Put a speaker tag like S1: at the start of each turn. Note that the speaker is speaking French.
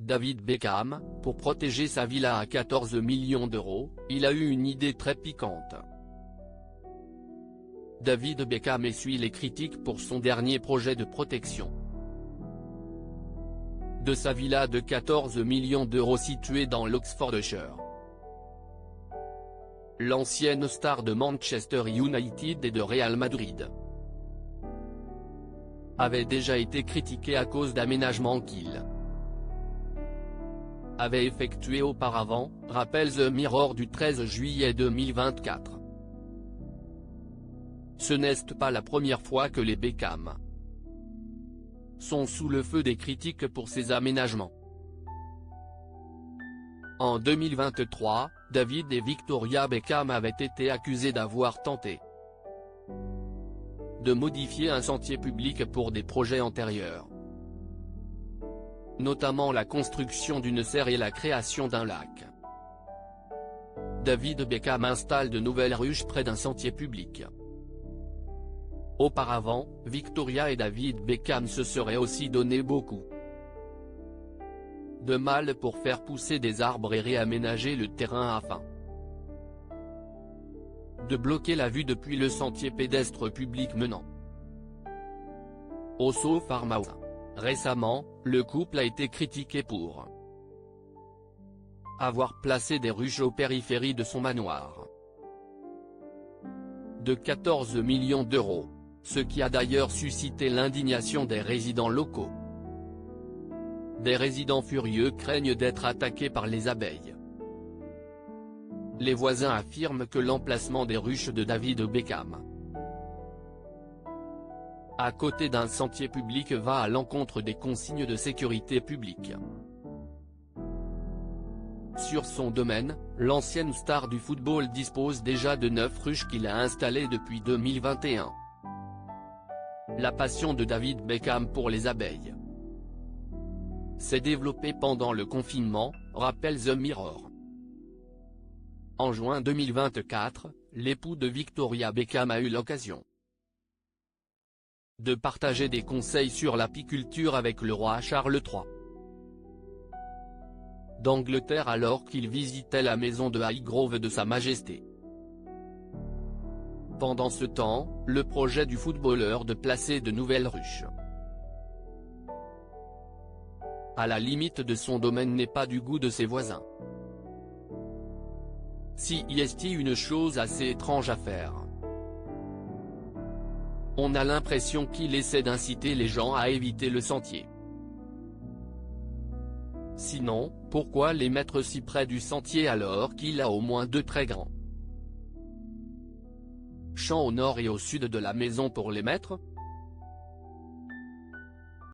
S1: David Beckham, pour protéger sa villa à 14 millions d'euros, il a eu une idée très piquante. David Beckham essuie les critiques pour son dernier projet de protection de sa villa de 14 millions d'euros située dans l'Oxfordshire. L'ancienne star de Manchester United et de Real Madrid avait déjà été critiqué à cause d'aménagements qu'il avait effectués auparavant, rappelle The Mirror du 13 juillet 2024. Ce n'est pas la première fois que les Beckham sont sous le feu des critiques pour ces aménagements. En 2023, David et Victoria Beckham avaient été accusés d'avoir tenté de modifier un sentier public pour des projets antérieurs, notamment la construction d'une serre et la création d'un lac. David Beckham installe de nouvelles ruches près d'un sentier public. Auparavant, Victoria et David Beckham se seraient aussi donné beaucoup de mal pour faire pousser des arbres et réaménager le terrain afin de bloquer la vue depuis le sentier pédestre public menant au Soho Farmhouse. Récemment, le couple a été critiqué pour avoir placé des ruches aux périphéries de son manoir de 14 millions d'euros, ce qui a d'ailleurs suscité l'indignation des résidents locaux. Des résidents furieux craignent d'être attaqués par les abeilles. Les voisins affirment que l'emplacement des ruches de David Beckham à côté d'un sentier public va à l'encontre des consignes de sécurité publique. Sur son domaine, l'ancienne star du football dispose déjà de 9 ruches qu'il a installées depuis 2021. La passion de David Beckham pour les abeilles s'est développée pendant le confinement, rappelle The Mirror. En juin 2024, l'époux de Victoria Beckham a eu l'occasion de partager des conseils sur l'apiculture avec le roi Charles III d'Angleterre alors qu'il visitait la maison de Highgrove de Sa Majesté. Pendant ce temps, le projet du footballeur de placer de nouvelles ruches à la limite de son domaine n'est pas du goût de ses voisins. Si y est une chose assez étrange à faire. On a l'impression qu'il essaie d'inciter les gens à éviter le sentier. Sinon, pourquoi les mettre si près du sentier alors qu'il a au moins 2 très grands champs au nord et au sud de la maison pour les mettre ?